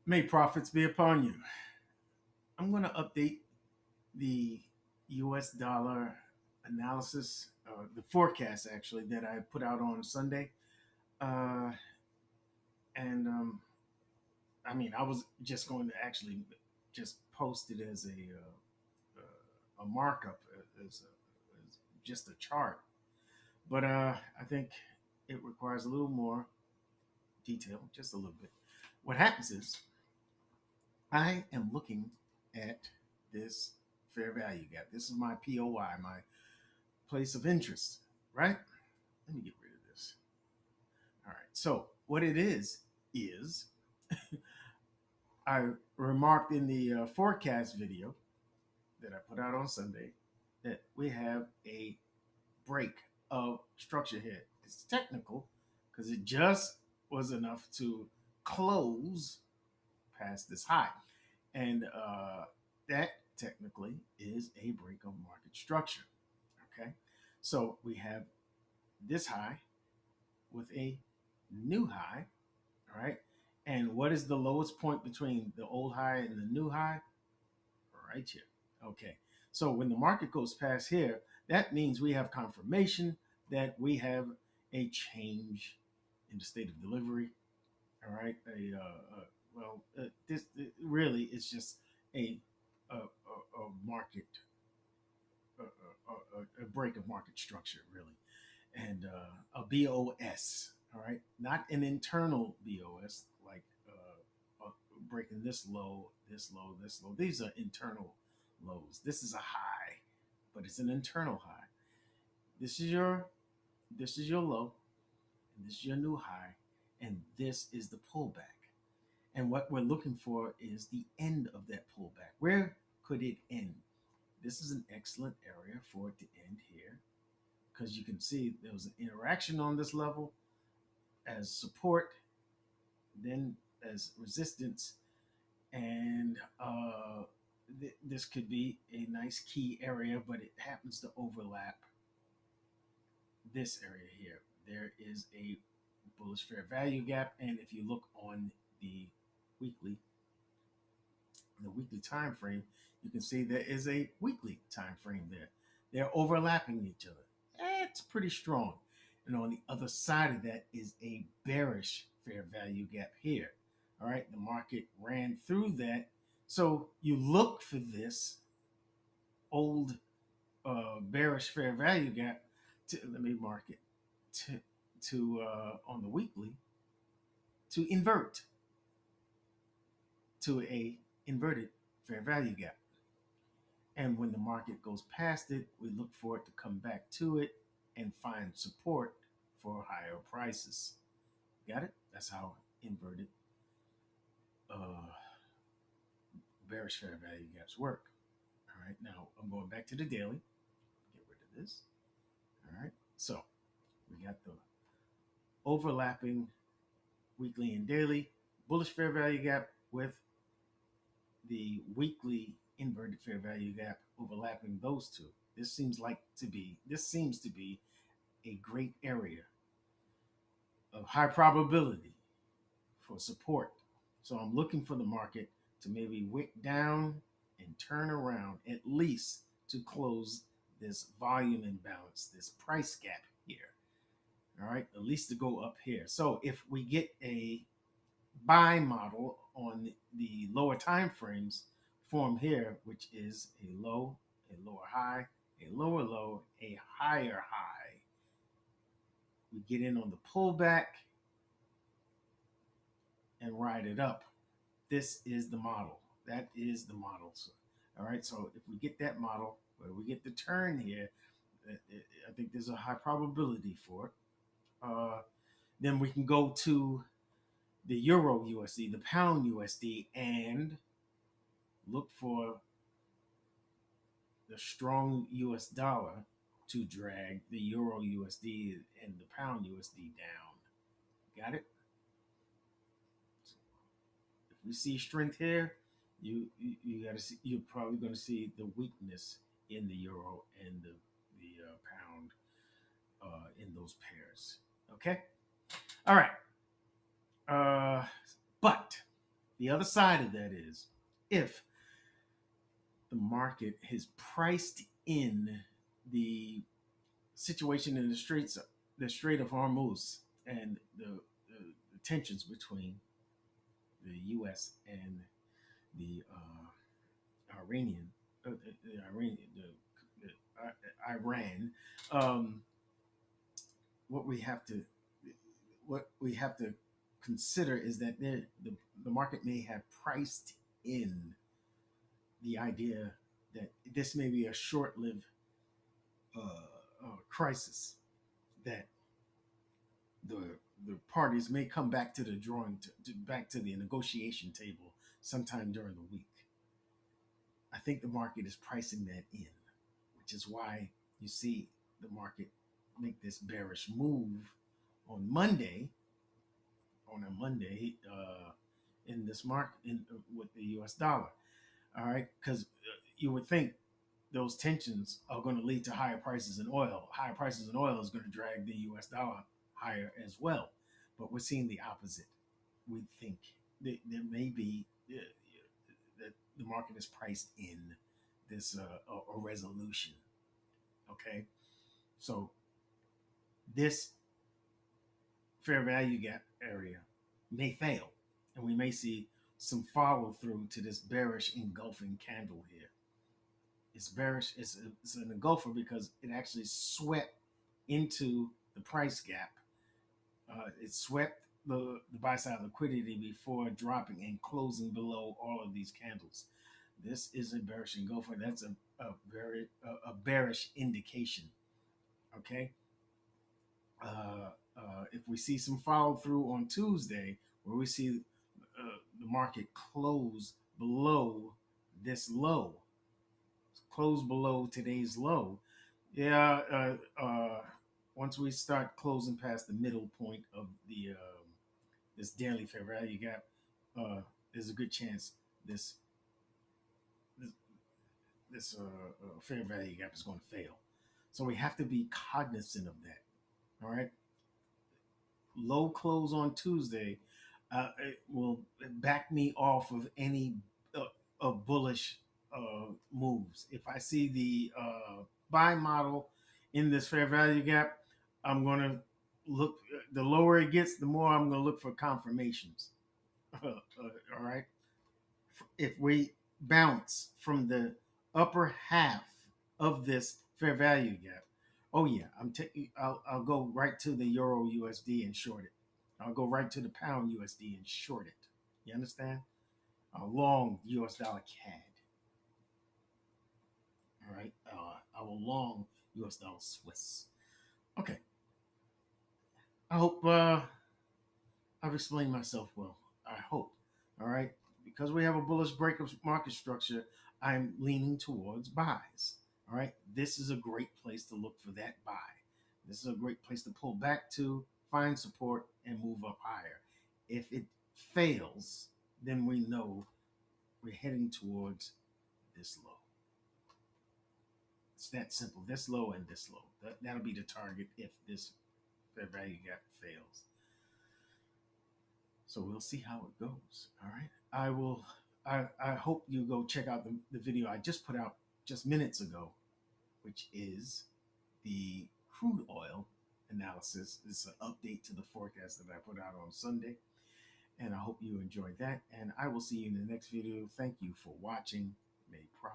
May profits be upon you. I'm going to update the US dollar analysis, the forecast actually, that I put out on Sunday. Uh, and I mean, I was just going to actually just post it as a markup, as just a chart. But I think it requires a little more detail, just a little bit. What happens is I am looking at this fair value gap. This is my POI, my place of interest, right? Let me get rid of this. All right. So what it is I remarked in the forecast video that I put out on Sunday that we have a break of structure here. It's technical because it just was enough to close past this high. And that technically is a break of market structure. Okay. So we have this high with a new high. All right. And what is the lowest point between the old high and the new high? Right here. Okay. So when the market goes past here, that means we have confirmation that we have a change in the state of delivery. All right. This really is just a market, a break of market structure, really, and a BOS. All right. Not an internal BOS like breaking this low, this low, this low. These are internal lows. This is a high, but it's an internal high. This is your this is your low, and this is your new high, and this is the pullback. And what we're looking for is the end of that pullback. Where could it end? This is an excellent area for it to end here because you can see there was an interaction on this level as support, then as resistance, and this could be a nice key area, but it happens to overlap this area here. There is a bullish fair value gap, and if you look on the weekly, the weekly time frame, you can see there is a weekly time frame there. They're overlapping each other. It's pretty strong. And on the other side of that is a bearish fair value gap here. All right, the market ran through that. So you look for this old bearish fair value gap to, let me mark it, to on the weekly to invert to a inverted fair value gap. And when the market goes past it, we look for it to come back to it and find support for higher prices. Got it? That's how inverted uh, bearish fair value gaps work. All right, now I'm going back to the daily. Get rid of this. All right, so we got the overlapping weekly and daily bullish fair value gap with the weekly inverted fair value gap overlapping those two. This seems to be a great area of high probability for support. So I'm looking for the market to maybe wick down and turn around at least to close this volume imbalance, this price gap here. All right, at least to go up here. So if we get a buy model on the lower time frames form here, which is a low, a lower high, a lower low, a higher high. We get in on the pullback and ride it up. This is the model. That is the model. So, all right. So if we get that model where we get the turn here, I think there's a high probability for it. Then we can go to the Euro USD, the Pound USD, and look for the strong US dollar to drag the Euro USD and the Pound USD down. Got it? If we see strength here, you got to see. You're probably going to see the weakness in the euro and the pound in those pairs. Okay. All right. But The other side of that is if the market has priced in the situation in the Strait of Hormuz, and the tensions between the U.S. and the Iranian, the Iranian, Iran. Um, what we have to what we have to consider is that the market may have priced in the idea that this may be a short-lived crisis, that the parties may come back to the back to the negotiation table sometime during the week. I think the market is pricing that in, which is why you see the market make this bearish move on Monday, in this market with the U.S. dollar. All right, because you would think those tensions are going to lead to higher prices in oil. Higher prices in oil is going to drag the U.S. dollar higher as well. But we're seeing the opposite. We think that there may be that the market is priced in this a resolution. Okay, so this fair value gap area may fail, and we may see some follow through to this bearish engulfing candle here. It's bearish. It's an engulfer because it actually swept into the price gap. It swept the buy side liquidity before dropping and closing below all of these candles. This is a bearish engulfer. That's a bearish indication. Okay. If we see some follow through on Tuesday, where we see the market this low, close below today's low, yeah, once we start closing past the middle point of the this daily fair value gap, there's a good chance this this, this fair value gap is going to fail. So we have to be cognizant of that. All right, low close on Tuesday it will back me off of any bullish moves. If I see the buy model in this fair value gap, I'm going to look. The lower it gets, the more I'm going to look for confirmations. All right. If we bounce from the upper half of this fair value gap, oh yeah, I'll go right to the Euro USD and short it. I'll go right to the pound USD and short it. You understand? Long US dollar CAD. All right. I will long US dollar Swiss. Okay. I hope I've explained myself well. I hope. All right. Because we have a bullish break of market structure, I'm leaning towards buys. All right. This is a great place to look for that buy. This is a great place to pull back to, find support, and move up higher. If it fails, then we know we're heading towards this low. It's that simple. This low and this low. That'll be the target if this fair value gap fails. So we'll see how it goes. All right. I hope you go check out the video I just put out just minutes ago, which is the crude oil analysis. It's an update to the forecast that I put out on Sunday. And I hope you enjoyed that. And I will see you in the next video. Thank you for watching. May profit.